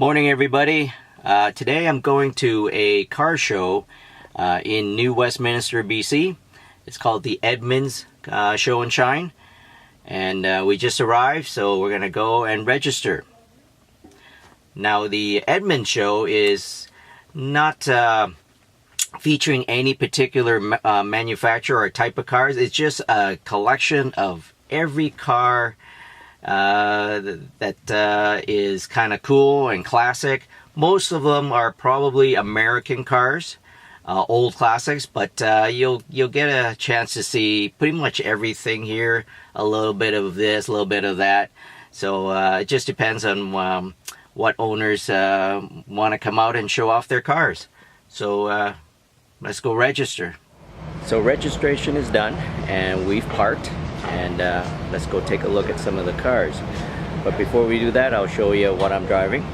Morning, everybody. Today I'm going to a car show in New Westminster, BC. It's called the Edmonds Show and Shine, and we just arrived, so we're gonna go and register. Now, the Edmonds show is not featuring any particular manufacturer or type of cars. It's just a collection of every car that is kind of cool and classic. Most of them are probably American cars, old classics, but you'll get a chance to see pretty much everything here. A little bit of this, a little bit of that. So it just depends on what owners want to come out and show off their cars. So let's go register. So registration is done and we've parked, and let's go take a look at some of the cars. But before we do that, I'll show you what I'm driving.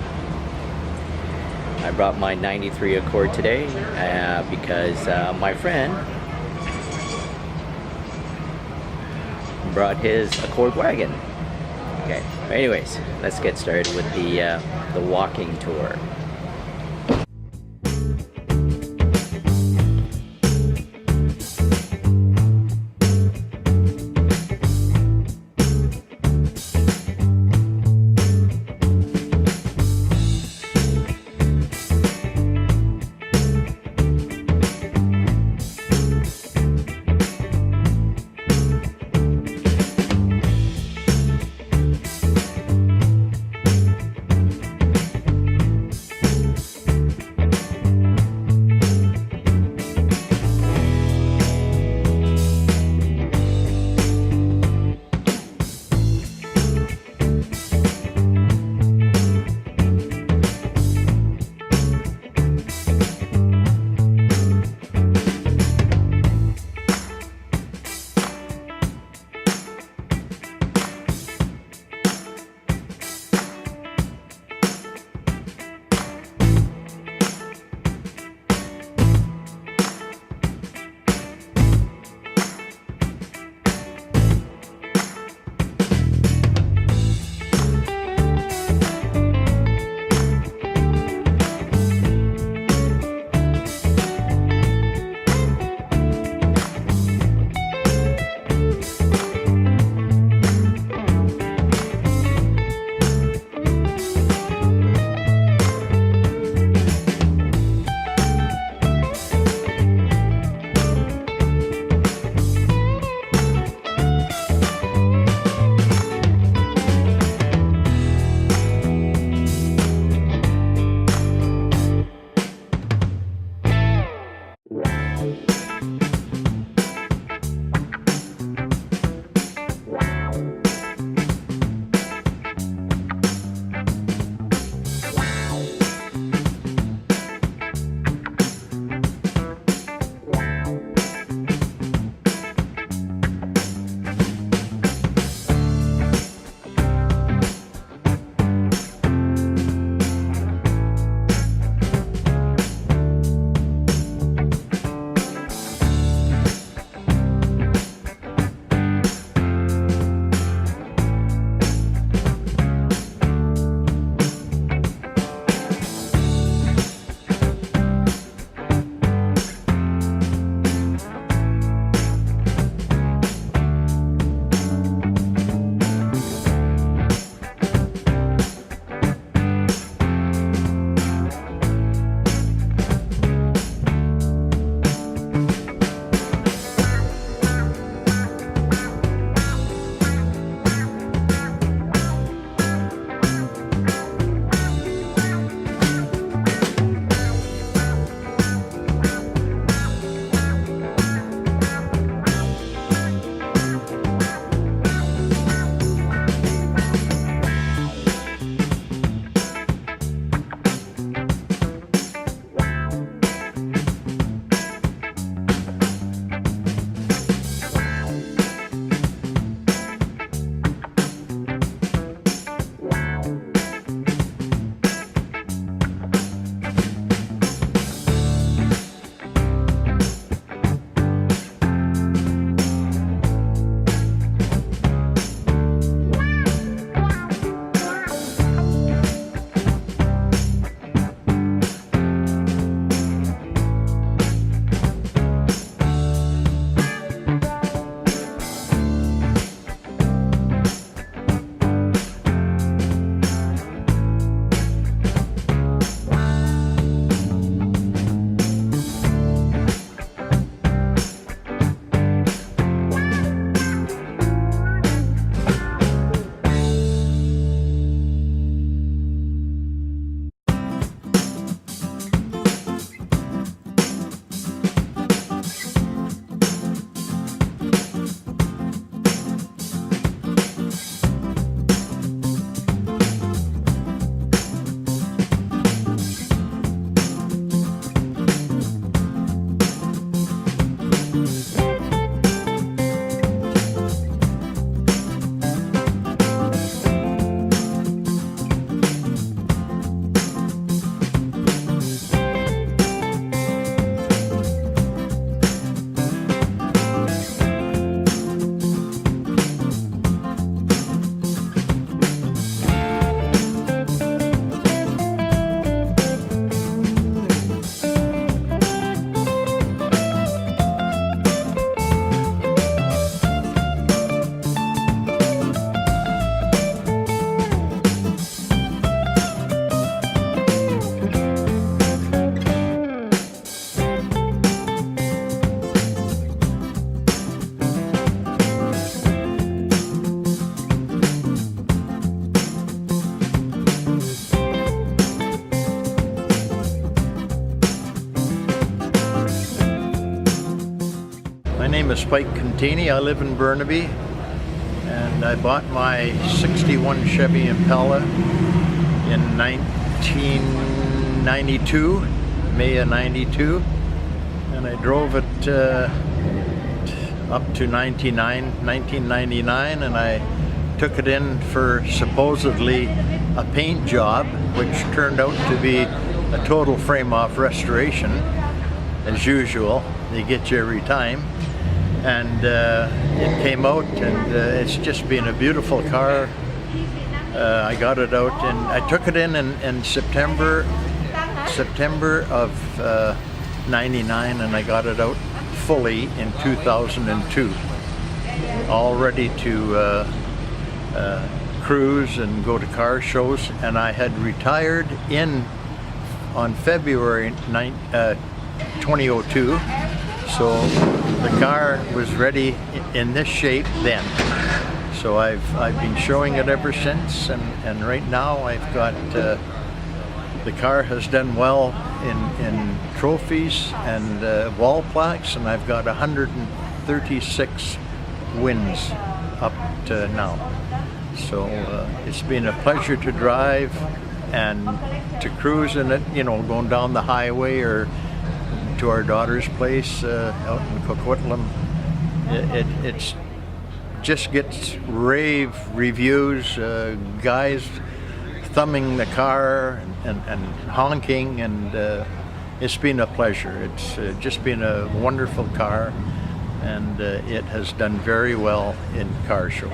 I brought my 93 Accord today because my friend brought his Accord wagon. Okay, anyways, let's get started with the walking tour. Spike Contini. I live in Burnaby, and I bought my 61 Chevy Impala in 1992, May of 92, and I drove it up to 1999, and I took it in for supposedly a paint job, which turned out to be a total frame-off restoration. As usual, they get you every time. And it came out, and it's just been a beautiful car. I got it out, and I took it in September of 99, and I got it out fully in 2002, all ready to cruise and go to car shows. And I had retired on February 2002, so the car was ready in this shape then. So I've been showing it ever since, and right now I've got the car has done well in trophies and wall plaques, and I've got 136 wins up to now. So it's been a pleasure to drive and to cruise in it, you know, going down the highway or to our daughter's place out in Coquitlam. It's just gets rave reviews, guys thumbing the car and honking, and it's been a pleasure. It's just been a wonderful car, and it has done very well in car shows.